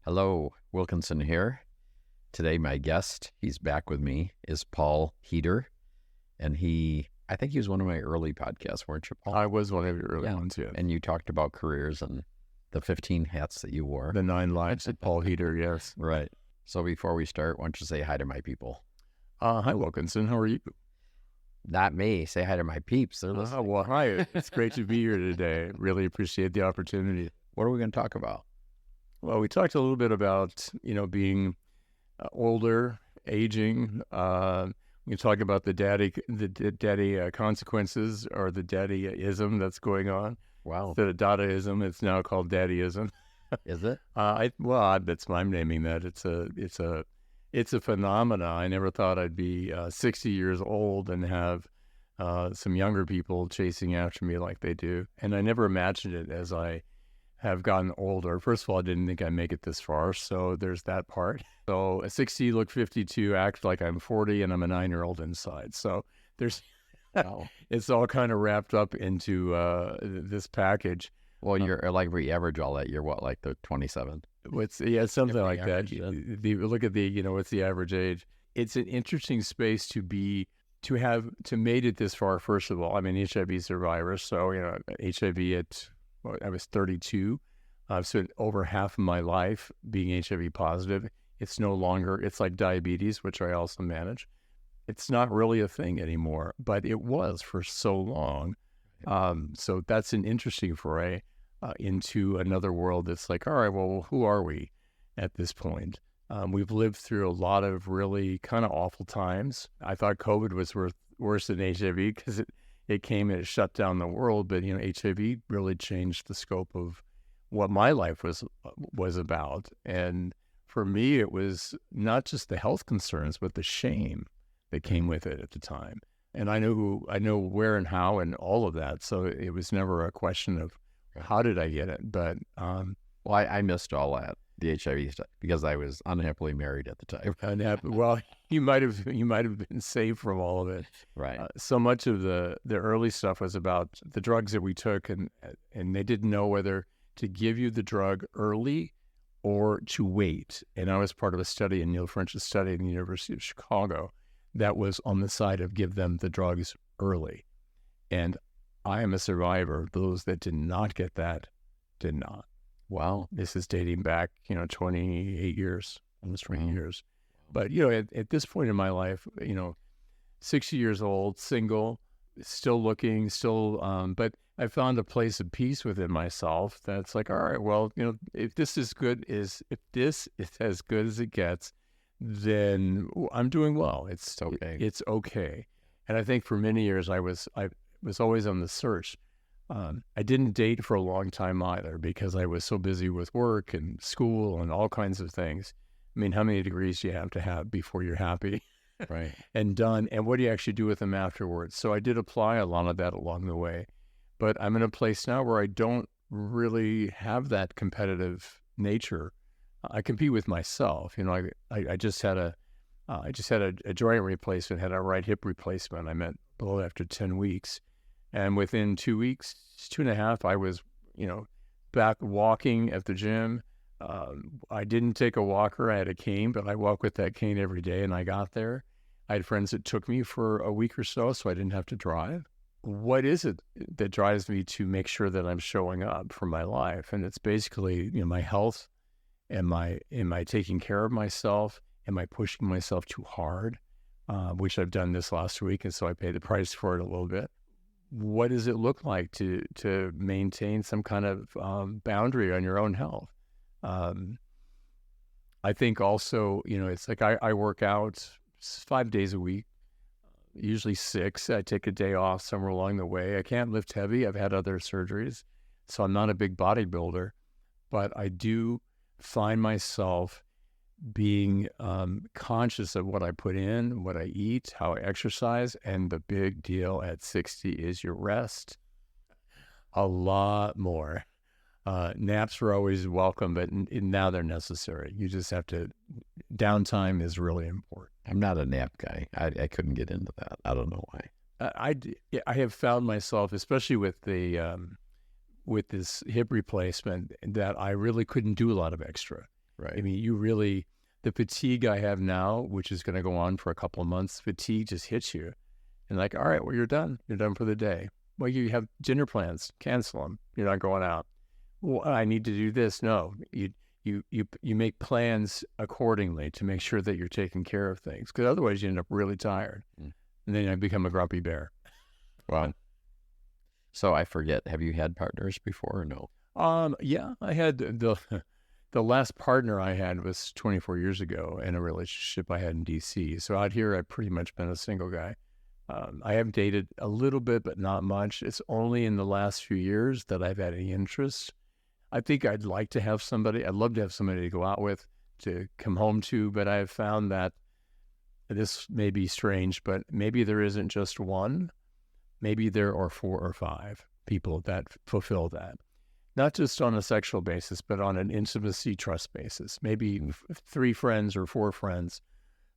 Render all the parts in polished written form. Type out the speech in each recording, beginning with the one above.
Hello, Wilkinson here. Today, my guest, he's back with me, is PaulHietter. And I think he was one of my early podcasts, weren't you, Paul? I was one of your early ones, yes. And you talked about careers and the 15 hats that you wore. The 9 lives at PaulHietter, yes. Right. So before we start, why don't you say hi to my people? Hi, Wilkinson. How are you? Not me. Say hi to my peeps. They're listening. Well, hi. It's great to be here today. Really appreciate the opportunity. What are we going to talk about? Well, we talked a little bit about, being older, aging. We talk about the daddy consequences or the daddyism that's going on. Wow. Instead of Dadaism, it's now called daddyism. Is it? That's I'm naming that. It's a phenomena. I never thought I'd be 60 years old and have some younger people chasing after me like they do. And I never imagined it as I have gotten older. First of all, I didn't think I'd make it this far, so there's that part. So at 60, look 52, act like I'm 40, and I'm a 9-year-old inside. So there's, it's all kind of wrapped up into this package. Well, you're like we average all that. You're what, like the 27? Something like that. Look at what's the average age? It's an interesting space to made it this far. First of all, I'm an HIV survivor, so HIV I was 32. I've spent over half of my life being HIV positive. It's no longer, it's like diabetes, which I also manage. It's not really a thing anymore, but it was for so long. So that's an interesting foray into another world that's like, all right, well, who are we at this point? We've lived through a lot of really kind of awful times. I thought COVID was worse than HIV because it came and it shut down the world, but HIV really changed the scope of what my life was about. And for me, it was not just the health concerns, but the shame that came with it at the time. And I know where and how and all of that. So it was never a question of how did I get it. But I missed all that, the HIV stuff, because I was unhappily married at the time. Well, you might have been saved from all of it. Right. So much of the early stuff was about the drugs that we took, and they didn't know whether to give you the drug early or to wait. And I was part of a study, Neil French's study at the University of Chicago, that was on the side of give them the drugs early. And I am a survivor. Those that did not get that did not. Wow. This is dating back, 28 years, almost 20 years. But, at this point in my life, 60 years old, single, still looking, but I found a place of peace within myself that's like, all right, well, if this is as good as it gets, then I'm doing well. It's okay. It's okay. And I think for many years I was always on the search. I didn't date for a long time either because I was so busy with work and school and all kinds of things. I mean, how many degrees do you have to have before you're happy? Right. And done? And what do you actually do with them afterwards? So I did apply a lot of that along the way. But I'm in a place now where I don't really have that competitive nature. I compete with myself. I just had a joint replacement, had a right hip replacement. I met Bill after 10 weeks. And within 2 weeks, 2.5, I was, back walking at the gym. I didn't take a walker. I had a cane, but I walk with that cane every day, and I got there. I had friends that took me for a week or so I didn't have to drive. What is it that drives me to make sure that I'm showing up for my life? And it's basically, my health. Am I taking care of myself? Am I pushing myself too hard? Which I've done this last week, and so I paid the price for it a little bit. What does it look like to maintain some kind of boundary on your own health? I think also, it's like I work out 5 days a week, usually 6. I take a day off somewhere along the way. I can't lift heavy. I've had other surgeries, so I'm not a big bodybuilder, but I do find myself being conscious of what I put in, what I eat, how I exercise, and the big deal at 60 is your rest. A lot more. Naps were always welcome, but now they're necessary. You just have to, downtime is really important. I'm not a nap guy. I couldn't get into that. I don't know why. I have found myself, especially with the with this hip replacement, that I really couldn't do a lot of extra. Right. I mean, you really, the fatigue I have now, which is going to go on for a couple of months, fatigue just hits you. And like, all right, well, you're done. You're done for the day. Well, you have dinner plans, cancel them. You're not going out. Well, I need to do this. No, you make plans accordingly to make sure that you're taking care of things, because otherwise you end up really tired. And then I become a grumpy bear. Wow. So I forget, have you had partners before or no? Yeah, I had the last partner I had was 24 years ago in a relationship I had in DC. So out here, I've pretty much been a single guy. I have dated a little bit, but not much. It's only in the last few years that I've had any interest. I think I'd like to have somebody. I'd love to have somebody to go out with, to come home to, but I've found that this may be strange, but maybe there isn't just one. Maybe there are 4 or 5 people that fulfill that. Not just on a sexual basis, but on an intimacy trust basis. Maybe 3 friends or 4 friends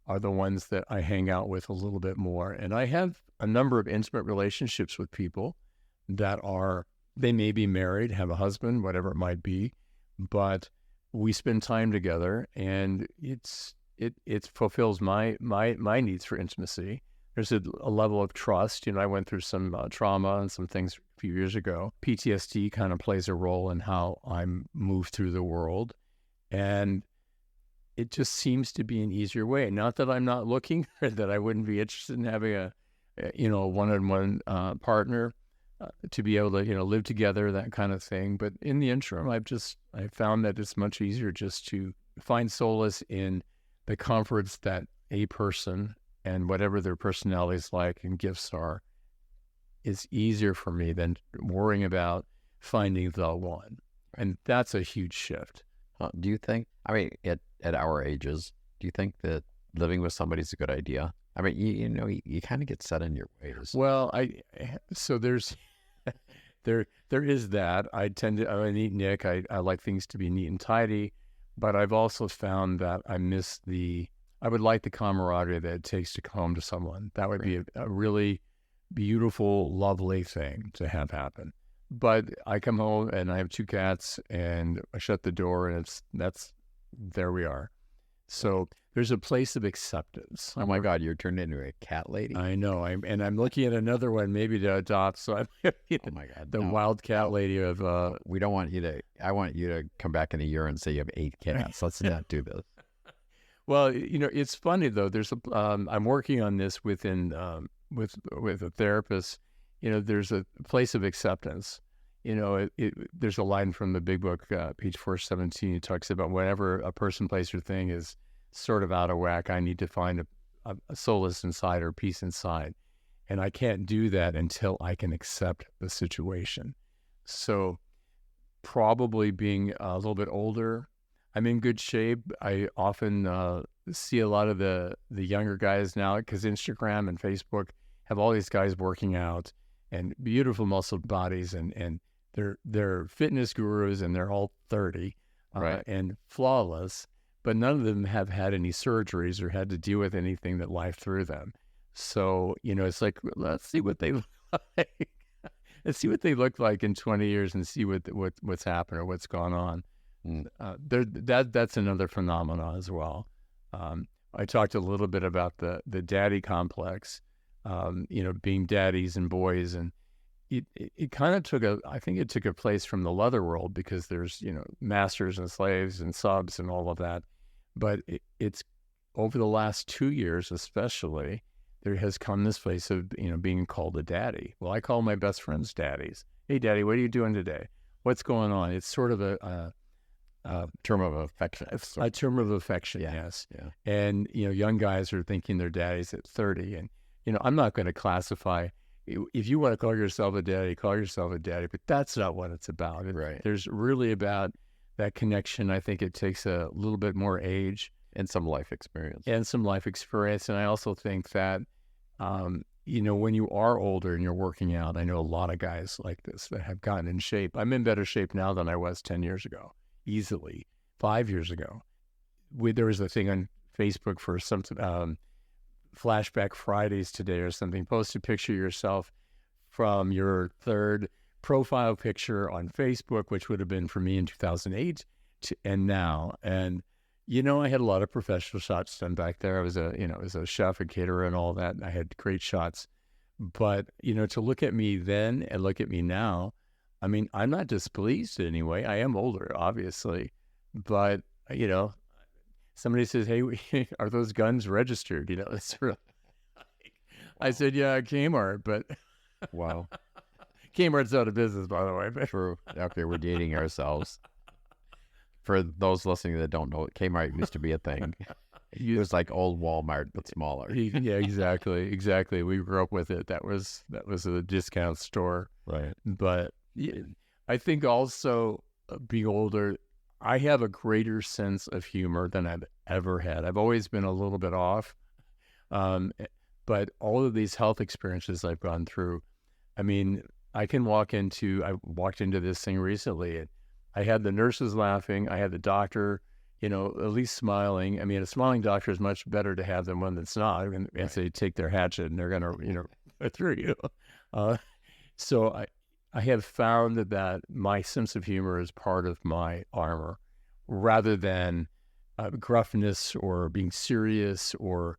are the ones that I hang out with a little bit more. And I have a number of intimate relationships with people that are, they may be married, have a husband, whatever it might be, but we spend time together, and it fulfills my needs for intimacy. There's a level of trust. You know, I went through some trauma and some things a few years ago. PTSD kind of plays a role in how I move through the world. And it just seems to be an easier way. Not that I'm not looking, or that I wouldn't be interested in having a one-on-one partner to be able to, live together, that kind of thing. But in the interim, I found that it's much easier just to find solace in the comforts that a person and whatever their personalities like and gifts are, is easier for me than worrying about finding the one. And that's a huge shift. Do you think, I mean, at our ages, do you think that living with somebody is a good idea? I mean, you kind of get set in your ways. Well, so there's, there is that. I need Nick. I like things to be neat and tidy, but I've also found that I would like the camaraderie that it takes to come home to someone. That would be a really beautiful, lovely thing to have happen. But I come home and I have 2 cats, and I shut the door, and there we are. So there's a place of acceptance. Oh my God, you're turned into a cat lady. I know. I'm looking at another one maybe to adopt. So I'm oh my God, the wild cat lady of. We don't want you to. I want you to come back in a year and say you have 8 cats. Let's not do this. Well, it's funny though. There's I'm working on this with a therapist. There's a place of acceptance. There's a line from the big book, page 417. It talks about whenever a person, place, or thing is sort of out of whack, I need to find a solace inside or peace inside. And I can't do that until I can accept the situation. So probably being a little bit older, I'm in good shape. I often see a lot of the younger guys now, because Instagram and Facebook have all these guys working out and beautiful muscle bodies, and they're fitness gurus, and they're all 30 and flawless, but none of them have had any surgeries or had to deal with anything that life threw them. So, it's like, let's see what they look like. Let's see what they look like in 20 years and see what's happened or what's gone on. That's another phenomenon as well. I talked a little bit about the daddy complex, being daddies and boys, and it kind of I think it took a place from the leather world, because there's, masters and slaves and subs and all of that. But it's over the last 2 years, especially, there has come this place of, being called a daddy. Well, I call my best friends daddies. Hey, daddy, what are you doing today? What's going on? It's sort of a term of affection. A term of affection, yes. Yeah. And, young guys are thinking they're daddies at 30. And, I'm not going to classify, if you want to call yourself a daddy, call yourself a daddy, but that's not what it's about. Right. There's really about that connection. I think it takes a little bit more age. And some life experience. And I also think that, when you are older and you're working out, I know a lot of guys like this that have gotten in shape. I'm in better shape now than I was 10 years ago. Easily 5 years ago. There was a thing on Facebook for some Flashback Fridays today or something. Post a picture of yourself from your 3rd profile picture on Facebook, which would have been for me in 2008 and now. And I had a lot of professional shots done back there. I was as a chef and caterer and all that. I had great shots. But, to look at me then and look at me now, I mean, I'm not displeased in any way. I am older, obviously. But, somebody says, hey, are those guns registered? It's really, I said, yeah, Kmart, but. Wow. Kmart's out of business, by the way. But. True. Okay, we're dating ourselves. For those listening that don't know, Kmart used to be a thing. It was like old Walmart, but smaller. Yeah, exactly. We grew up with it. That was a discount store. Right. But I think also being older, I have a greater sense of humor than I've ever had. I've always been a little bit off. But all of these health experiences I've gone through, I mean, I walked into this thing recently, and I had the nurses laughing. I had the doctor, at least smiling. I mean, a smiling doctor is much better to have than one that's not. And they take their hatchet and they're going to, through you. So I have found that my sense of humor is part of my armor rather than gruffness or being serious or,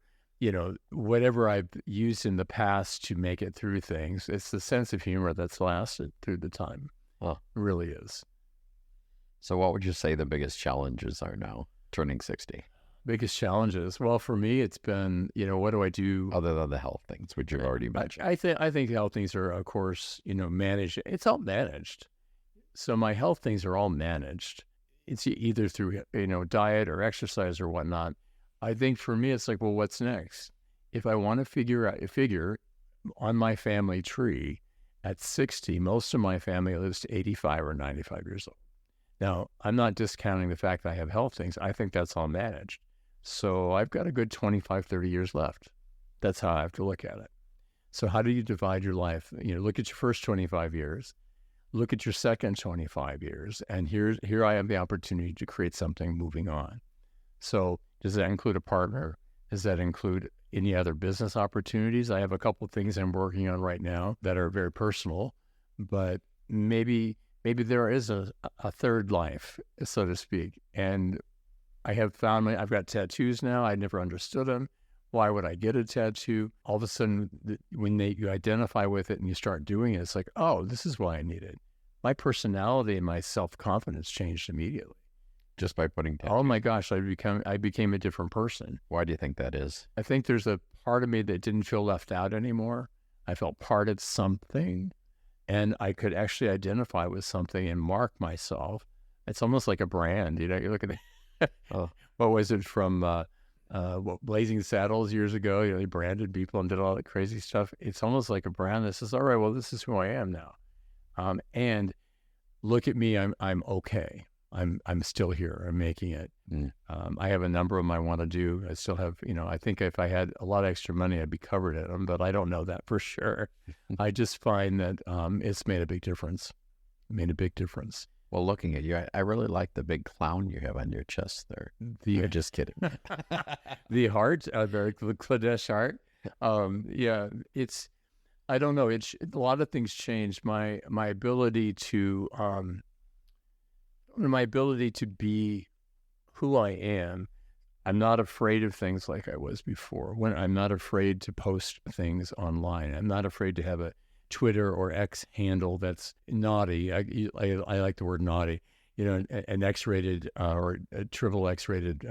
whatever I've used in the past to make it through things. It's the sense of humor that's lasted through the time. Well, it really is. So what would you say the biggest challenges are now, turning 60? Biggest challenges? Well, for me, it's been, what do I do? Other than the health things, which you've already mentioned. I think health things are, of course, managed. It's all managed. So my health things are all managed. It's either through, diet or exercise or whatnot. I think for me, it's like, well, what's next? If I want to figure on my family tree, at 60, most of my family lives to 85 or 95 years old. Now, I'm not discounting the fact that I have health things. I think that's all managed. So I've got a good 25, 30 years left. That's how I have to look at it. So how do you divide your life? Look at your first 25 years, look at your second 25 years, and here I have the opportunity to create something moving on. So does that include a partner? Does that include any other business opportunities? I have a couple of things I'm working on right now that are very personal, but maybe there is a third life, so to speak. And I have found I've got tattoos now. I never understood them. Why would I get a tattoo? All of a sudden, when you identify with it and you start doing it, it's like, oh, this is why I need it. My personality and my self-confidence changed immediately. Just by putting tattoos? Oh my gosh, I became a different person. Why do you think that is? I think there's a part of me that didn't feel left out anymore. I felt part of something. And I could actually identify with something and mark myself. It's almost like a brand. You look at it. What was it from Blazing Saddles years ago? They branded people and did all that crazy stuff. It's almost like a brand that says, all right, well, this is who I am now. And look at me. I'm okay. I'm still here. I'm making it. I have a number of them I want to do. I still have, I think if I had a lot of extra money, I'd be covered at them, but I don't know that for sure. I just find that it's made a big difference. Well, looking at you, I really like the big clown you have on your chest there. You're just kidding. The heart, the Kladesh heart. Yeah, I don't know. A lot of things changed. My ability to be who I am. I'm not afraid of things like I was before. I'm not afraid to post things online. I'm not afraid to have a Twitter or X handle that's naughty. I like the word naughty. An X-rated or a triple X-rated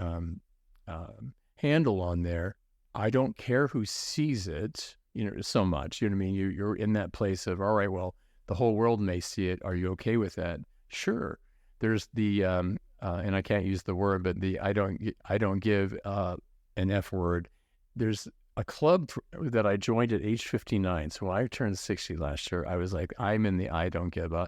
handle on there. I don't care who sees it. So much. You know what I mean? You're in that place of, all right, well, the whole world may see it. Are you okay with that? Sure. There's the and I can't use the word, but the I don't give an F word. There's a club that I joined at age 59. So when I turned 60 last year, I was like, I'm in the I don't give a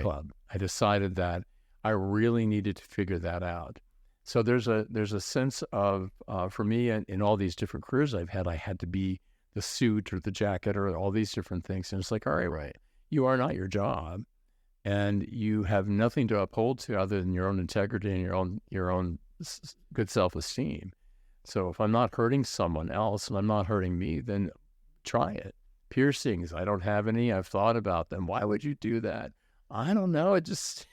club. I decided that I really needed to figure that out. So there's a sense of for me in all these different careers I've had, I had to be the suit or the jacket or all these different things, and it's like, all right, you are not your job. And you have nothing to uphold to other than your own integrity and your own good self-esteem. So if I'm not hurting someone else and I'm not hurting me, then try it. Piercings, I don't have any. I've thought about them. Why would you do that? I don't know. It just,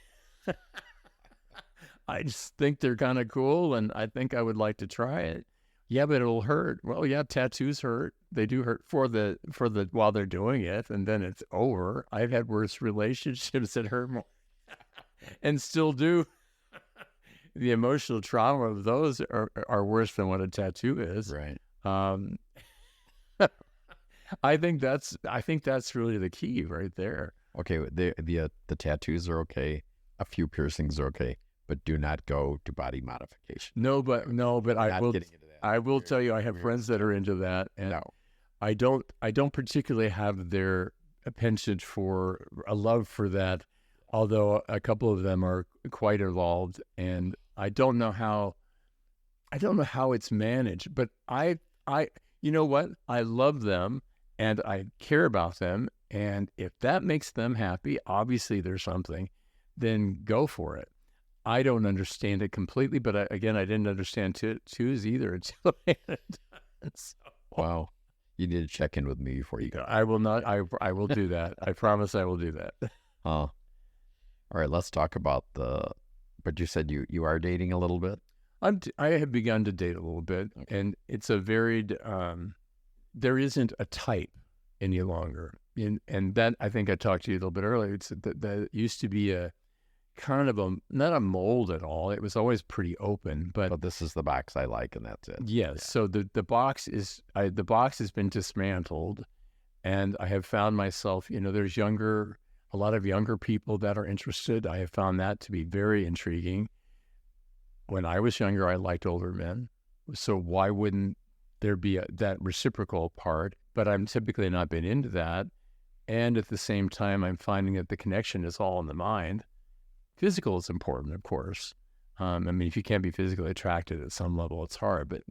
I just think they're kind of cool, and I think I would like to try it. Yeah, but it'll hurt. Well, yeah, tattoos hurt. They do hurt for the while they're doing it, and then it's over. I've had worse relationships that hurt more, and still do. The emotional trauma of those are worse than what a tattoo is. Right. I think that's really the key right there. Okay, the tattoos are okay. A few piercings are okay, but do not go to body modification. No, but I will. I will tell you, I have friends that are into that, and No. I don't particularly have their penchant for a love for that. Although a couple of them are quite involved, and I don't know how it's managed. But you know what? I love them, and I care about them, and if that makes them happy, obviously there's something. Then go for it. I don't understand it completely, but I didn't understand tattoos either until I had it done. So, wow, you need to check in with me before you go. I will not. I will do that. I promise I will do that. All right, let's talk about but you said you are dating a little bit? I have begun to date a little bit, and it's a varied, there isn't a type any longer. And that, I think I talked to you a little bit earlier, it's that used to be a kind of not a mold at all. It was always pretty open, but this is the box I like, and that's it. Yes. Yeah. So the box has been dismantled, and I have found myself, there's a lot of younger people that are interested. I have found that to be very intriguing. When I was younger, I liked older men. So why wouldn't there be that reciprocal part? But I'm typically not been into that. And at the same time, I'm finding that the connection is all in the mind. Physical is important, of course. If you can't be physically attracted at some level, it's hard. But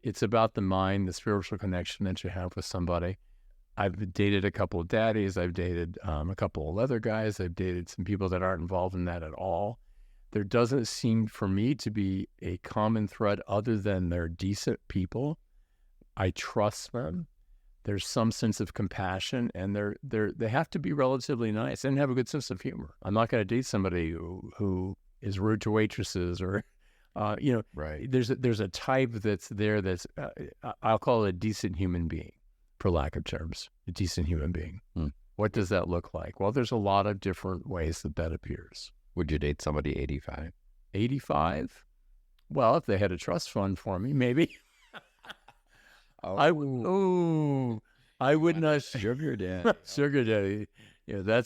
it's about the mind, the spiritual connection that you have with somebody. I've dated a couple of daddies. I've dated a couple of leather guys. I've dated some people that aren't involved in that at all. There doesn't seem for me to be a common thread other than they're decent people. I trust them. There's some sense of compassion, and they have to be relatively nice and have a good sense of humor. I'm not going to date somebody who is rude to waitresses or, Right. There's a type that's there that's I'll call it a decent human being, for lack of terms, a decent human being. What does that look like? Well, there's a lot of different ways that appears. Would you date somebody 85? 85? Well, if they had a trust fund for me, maybe. I would not. Sugar daddy. Sugar daddy. Yeah,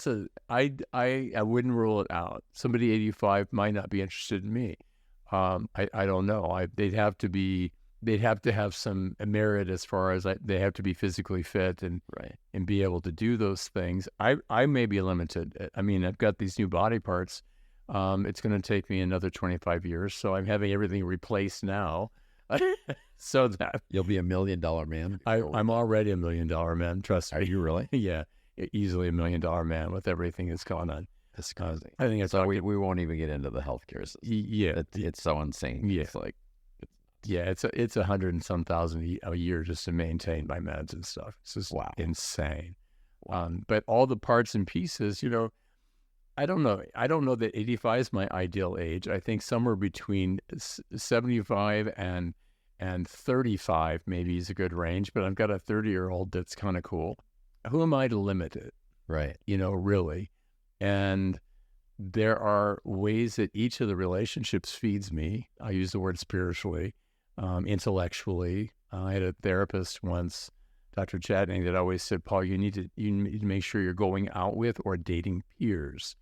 I wouldn't rule it out. Somebody 85 might not be interested in me. I don't know. They'd have to have some merit as far as they have to be physically fit and be able to do those things. I may be limited. I've got these new body parts. It's going to take me another 25 years, so I'm having everything replaced now. So that you'll be $1 million man. I'm already $1 million man. Trust me. Are you really? Yeah, easily $1 million man with everything that's going on. That's crazy. I think it's so. We won't even get into the healthcare system. Yeah, it's so insane. Yeah, it's 100 and some thousand a year just to maintain my meds and stuff. It's just insane. Wow. But all the parts and pieces, I don't know. I don't know that 85 is my ideal age. I think somewhere between 75 and 35 maybe is a good range. But I've got a 30-year-old that's kind of cool. Who am I to limit it? Right. Really. And there are ways that each of the relationships feeds me. I use the word spiritually, intellectually. I had a therapist once, Dr. Chadney, that always said, Paul, you need to make sure you're going out with or dating peers.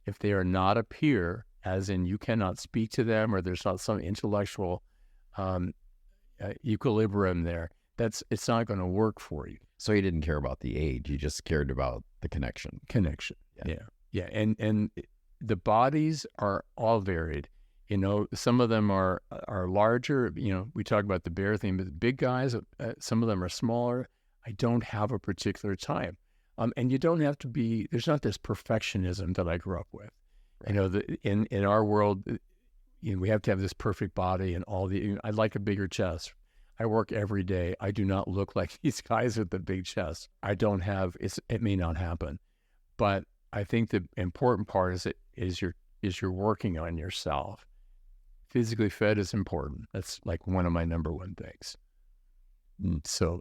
If they are not a peer, as in you cannot speak to them or there's not some intellectual equilibrium there, it's not going to work for you. So you didn't care about the age; you just cared about the connection. Yeah. And the bodies are all varied. Some of them are larger. We talk about the bear thing, but the big guys, some of them are smaller. I don't have a particular type. And you don't have to be, there's not this perfectionism that I grew up with. Right. In our world, we have to have this perfect body and I'd like a bigger chest. I work every day. I do not look like these guys with the big chest. It may not happen. But I think the important part is you're working on yourself physically fit is important. That's like one of my number one things. So,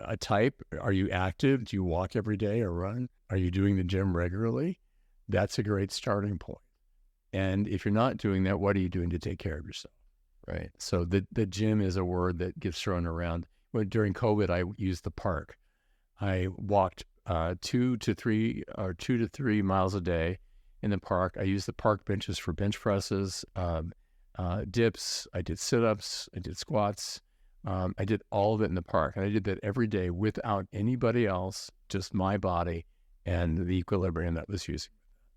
a type, are you active? Do you walk every day or run? Are you doing the gym regularly? That's a great starting point. And if you're not doing that, what are you doing to take care of yourself? Right. So the gym is a word that gets thrown around. During COVID, I used the park. I walked 2 to 3 miles a day in the park. I used the park benches for bench presses, dips. I did sit-ups. I did squats. I did all of it in the park. And I did that every day without anybody else, just my body and the equilibrium that was using.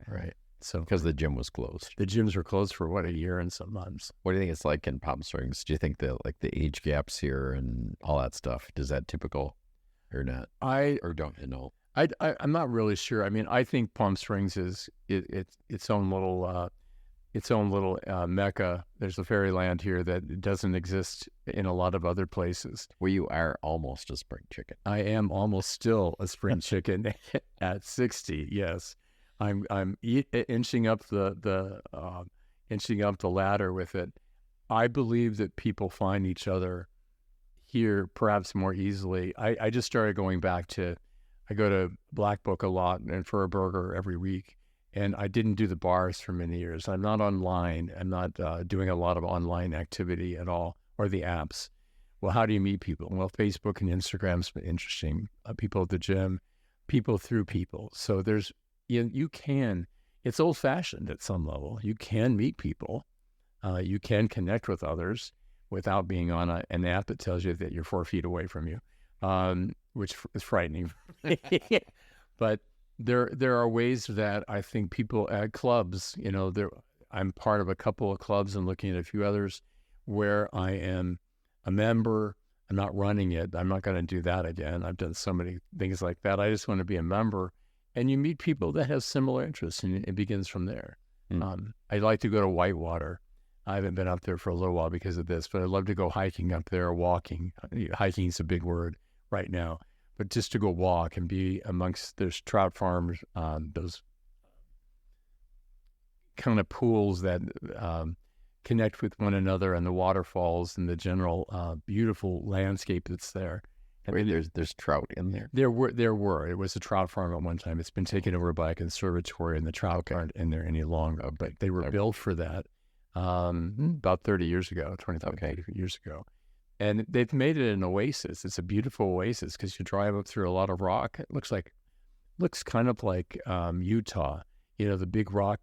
Right. So because the gym was closed. The gyms were closed for a year and some months. What do you think it's like in Palm Springs? Do you think that like the age gaps here and all that stuff, is that typical or not? Or don't you know? I'm not really sure. I mean, I think Palm Springs is its own little mecca. There's a fairyland here that doesn't exist in a lot of other places. Well, you are almost a spring chicken. I am almost still a spring chicken at 60. Yes, I'm inching up the ladder with it. I believe that people find each other here perhaps more easily. I just started going back I go to Black Book a lot and for a burger every week. And I didn't do the bars for many years. I'm not online. I'm not doing a lot of online activity at all, or the apps. Well, how do you meet people? Well, Facebook and Instagram's been interesting. People at the gym, people through people. So you can, it's old fashioned at some level. You can meet people. You can connect with others without being on an app that tells you that you're 4 feet away from you, which is frightening. But there are ways that I think people at clubs, I'm part of a couple of clubs and looking at a few others where I am a member. I'm not running it. I'm not going to do that again. I've done so many things like that. I just want to be a member. And you meet people that have similar interests, and it begins from there. I'd like to go to Whitewater. I haven't been up there for a little while because of this, but I'd love to go hiking up there, walking. Hiking is a big word right now. But just to go walk and be amongst those trout farms, those kind of pools that connect with one another, and the waterfalls and the general beautiful landscape that's there. There's trout in there. There were. It was a trout farm at one time. It's been taken over by a conservatory, and the trout aren't in there any longer. But they were built for that about 30 years ago, 30 years ago. And they've made it an oasis. It's a beautiful oasis because you drive up through a lot of rock. It looks kind of like Utah, the big rock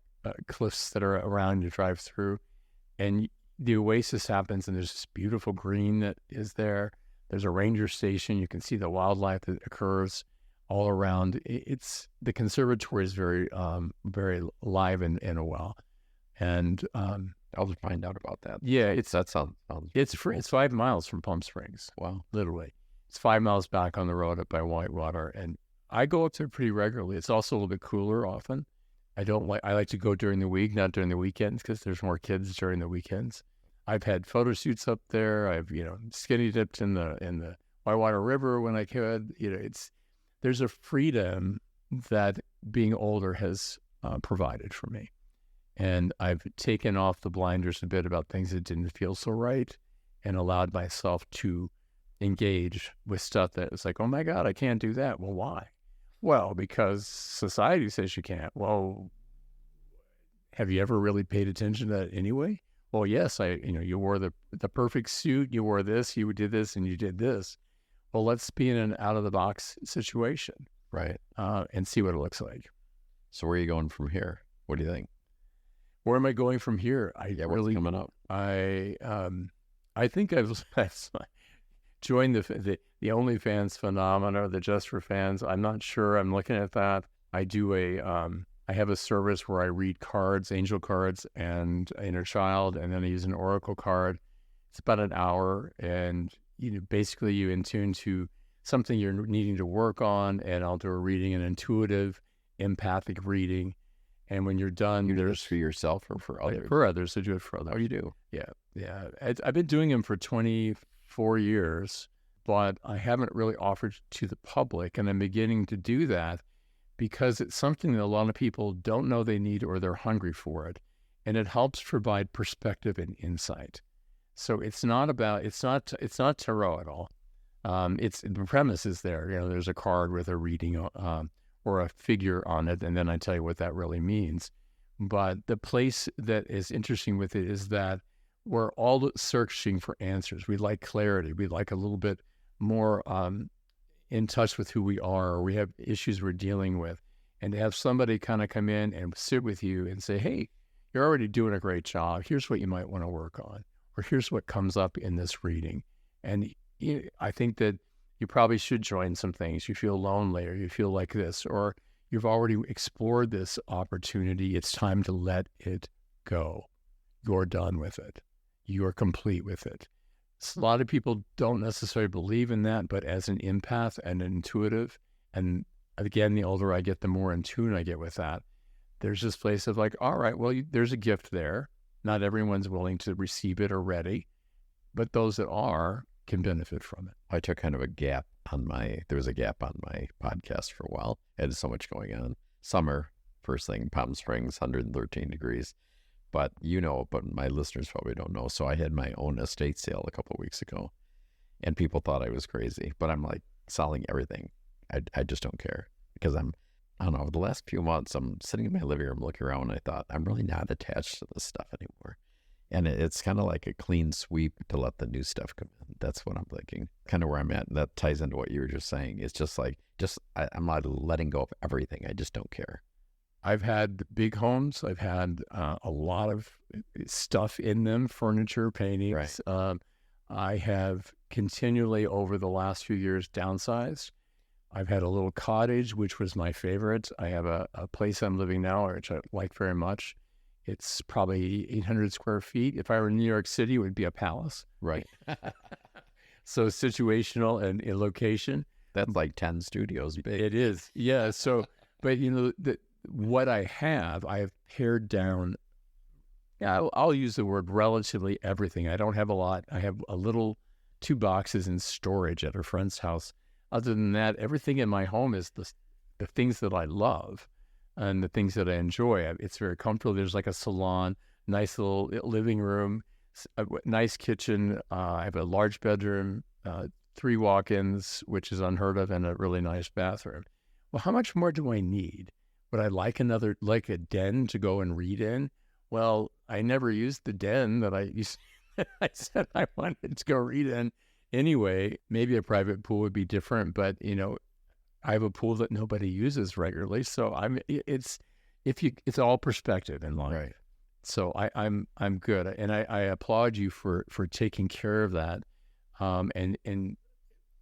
cliffs that are around you drive through. And the oasis happens, and there's this beautiful green that is there. There's a ranger station. You can see the wildlife that occurs all around. The conservatory is very, very alive and well. And I'll just find out about that. Yeah, that sounds it's free. It's 5 miles from Palm Springs. Wow, literally, it's 5 miles back on the road up by Whitewater, and I go up there pretty regularly. It's also a little bit cooler often. I like to go during the week, not during the weekends, because there's more kids during the weekends. I've had photo shoots up there. I've skinny dipped in the Whitewater River when I could. There's a freedom that being older has provided for me. And I've taken off the blinders a bit about things that didn't feel so right and allowed myself to engage with stuff that was like, oh my God, I can't do that. Well, why? Well, because society says you can't. Well, have you ever really paid attention to that anyway? Well, yes, you wore the perfect suit, you wore this, you did this, and you did this. Well, let's be in an out-of-the-box situation. Right. And see what it looks like. So where are you going from here? What do you think? Where am I going from here? What's coming up? I think I've joined the OnlyFans phenomena, the Just for Fans. I'm not sure. I'm looking at that. I have a service where I read cards, angel cards, and inner child, and then I use an oracle card. It's about an hour, and basically you in tune to something you're needing to work on, and I'll do a reading, an intuitive, empathic reading. And when you're done, you do this for yourself or for others? For others. I do it for others. Oh, you do? Yeah. I've been doing them for 24 years, but I haven't really offered to the public. And I'm beginning to do that because it's something that a lot of people don't know they need, or they're hungry for it. and it helps provide perspective and insight. So it's not tarot at all. It's the premise is there. There's a card with a reading or a figure on it, and then I tell you what that really means. But the place that is interesting with it is that we're all searching for answers. We like clarity. We like a little bit more in touch with who we are, or we have issues we're dealing with. And to have somebody kind of come in and sit with you and say, hey, you're already doing a great job. Here's what you might want to work on, or here's what comes up in this reading. And I think that you probably should join some things. You feel lonely, or you feel like this, or you've already explored this opportunity. It's time to let it go. You're done with it. You're complete with it. A lot of people don't necessarily believe in that, but as an empath and an intuitive, and again, the older I get, the more in tune I get with that, there's this place of like, all right, well, there's a gift there. Not everyone's willing to receive it or ready, but those that are can benefit from it. I took kind of there was a gap on my podcast for a while. I had so much going on. Summer, first thing, Palm Springs, 113 degrees. But but my listeners probably don't know. So I had my own estate sale a couple of weeks ago, and people thought I was crazy. But I'm like selling everything. I just don't care, because I don't know, the last few months, I'm sitting in my living room looking around, and I thought, I'm really not attached to this stuff anymore. And it's kind of like a clean sweep to let the new stuff come in. That's what I'm thinking, kind of where I'm at. And that ties into what you were just saying. It's just like, I'm not letting go of everything. I just don't care. I've had big homes. I've had a lot of stuff in them, furniture, paintings. Right. I have continually over the last few years downsized. I've had a little cottage, which was my favorite. I have a place I'm living now, which I like very much. It's probably 800 square feet. If I were in New York City, it would be a palace. Right. So situational and in location. That's like 10 studios big. It is. Yeah. So, but what I have pared down. Yeah, I'll use the word relatively everything. I don't have a lot. I have a little 2 boxes in storage at a friend's house. Other than that, everything in my home is the things that I love and the things that I enjoy. It's very comfortable. There's like a salon, nice little living room, a nice kitchen. I have a large bedroom, 3 walk-ins, which is unheard of, and a really nice bathroom. Well, how much more do I need? Would I like a den to go and read in? Well, I never used the den that I used. I said I wanted to go read in anyway. Maybe a private pool would be different, but I have a pool that nobody uses regularly. So it's all perspective in life. Right. So I'm good, and I applaud you for taking care of that, and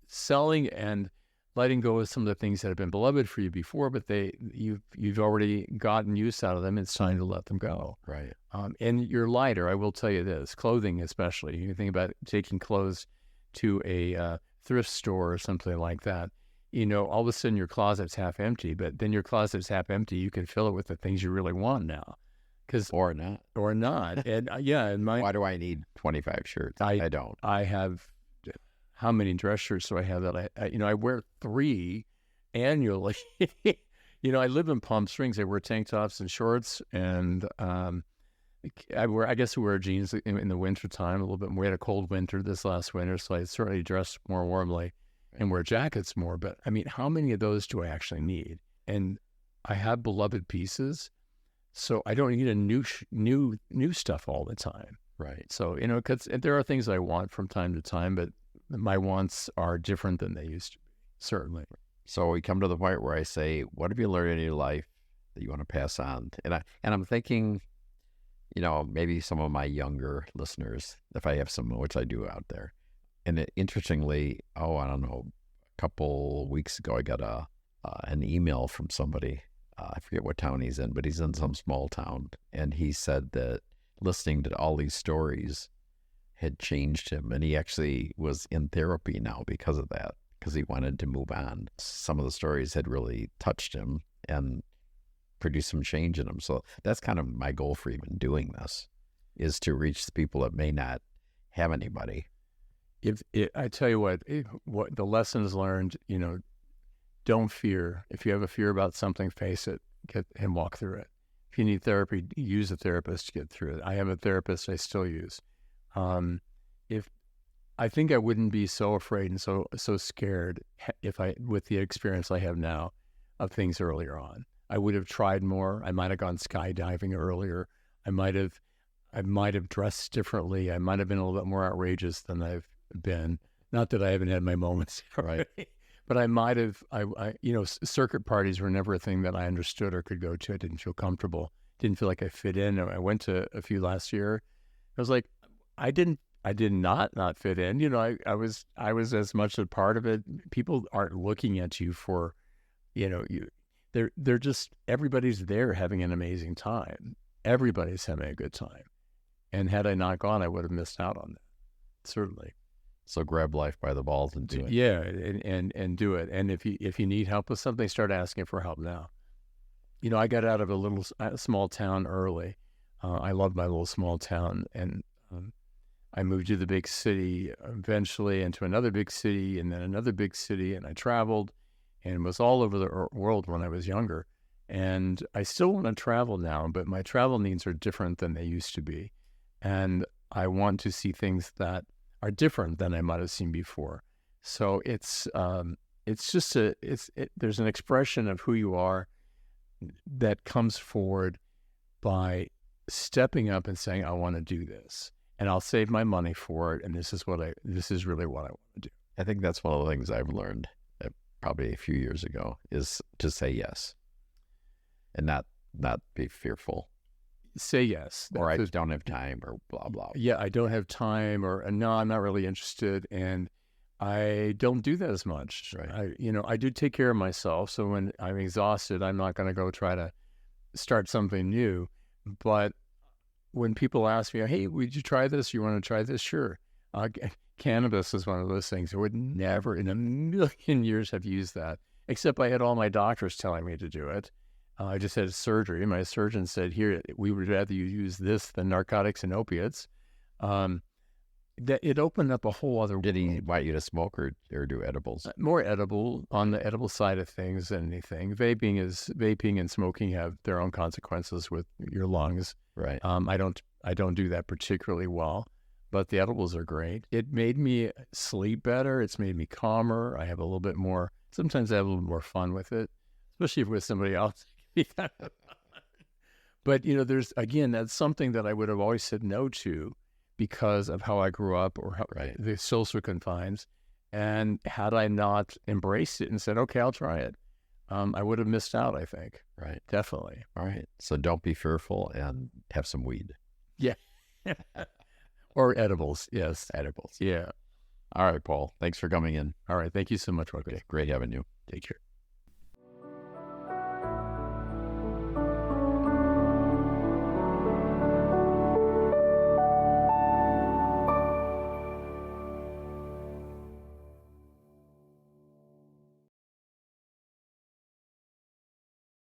selling and letting go of some of the things that have been beloved for you before, but you've already gotten use out of them. It's time to let them go. Right. And you're lighter. I will tell you this, clothing especially. You think about taking clothes to a thrift store or something like that. All of a sudden your closet's half empty, but then your closet's half empty. You can fill it with the things you really want now. Or not. And and why do I need 25 shirts? I don't. I have, how many dress shirts do I have that I wear 3 annually. I live in Palm Springs. I wear tank tops and shorts, and I wear jeans in the winter time a little bit more. We had a cold winter this last winter, so I certainly dress more warmly and wear jackets more. But how many of those do I actually need? And I have beloved pieces, so I don't need a new stuff all the time. Right. So because there are things I want from time to time, but my wants are different than they used to be. Certainly. So we come to the point where I say, what have you learned in your life that you want to pass on? And I'm thinking, maybe some of my younger listeners, if I have some, which I do out there. And interestingly, I don't know, a couple weeks ago, I got an email from somebody. I forget what town he's in, but he's in some small town. And he said that listening to all these stories had changed him. And he actually was in therapy now because of that, because he wanted to move on. Some of the stories had really touched him and produced some change in him. So that's kind of my goal for even doing this, is to reach the people that may not have anybody. I tell you what the lessons learned, don't fear. If you have a fear about something, face it and walk through it. If you need therapy, use a therapist to get through it. I have a therapist I still use. If I think I wouldn't be so afraid and so scared if with the experience I have now of things earlier on. I would have tried more. I might have gone skydiving earlier. I might have dressed differently. I might have been a little bit more outrageous than I've been. Not that I haven't had my moments, right? But I might have. Circuit parties were never a thing that I understood or could go to. I didn't feel comfortable. Didn't feel like I fit in. I went to a few last year. I was like, I did not fit in. I was as much a part of it. People aren't looking at you for, they're just, everybody's there having an amazing time. Everybody's having a good time. And had I not gone, I would have missed out on that. Certainly. So grab life by the balls and do it. Yeah, and do it. And if you need help with something, start asking for help now. I got out of a small town early. I love my little small town, and I moved to the big city eventually, and to another big city, and then another big city, and I traveled and was all over the world when I was younger. And I still want to travel now, but my travel needs are different than they used to be. And I want to see things that are different than I might have seen before. So it's just there's an expression of who you are that comes forward by stepping up and saying, I want to do this, and I'll save my money for it. And this is really what I want to do. I think that's one of the things I've learned probably a few years ago is to say yes and not be fearful. Say yes. Or I don't have time or blah, blah. Yeah, I don't have time, or no, I'm not really interested. And I don't do that as much. Right. I do take care of myself. So when I'm exhausted, I'm not going to go try to start something new. But when people ask me, hey, would you try this? You want to try this? Sure. Cannabis is one of those things. I would never in a million years have used that, except I had all my doctors telling me to do it. I just had surgery. My surgeon said, here, we would rather you use this than narcotics and opiates. That it opened up a whole other world. Did he want you to smoke or do edibles? More edible, on the edible side of things than anything. Vaping and smoking have their own consequences with your lungs. Right. I don't do that particularly well, but the edibles are great. It made me sleep better. It's made me calmer. I have a little bit more, sometimes I have a little more fun with it, especially with somebody else. But, that's something that I would have always said no to because of how I grew up or how the social confines. And had I not embraced it and said, okay, I'll try it, I would have missed out, I think. Right. Definitely. All right. So don't be fearful and have some weed. Yeah. Or edibles. Yes. Edibles. Yeah. All right, Paul. Thanks for coming in. All right. Thank you so much, Walker. Okay. Great having you. Take care.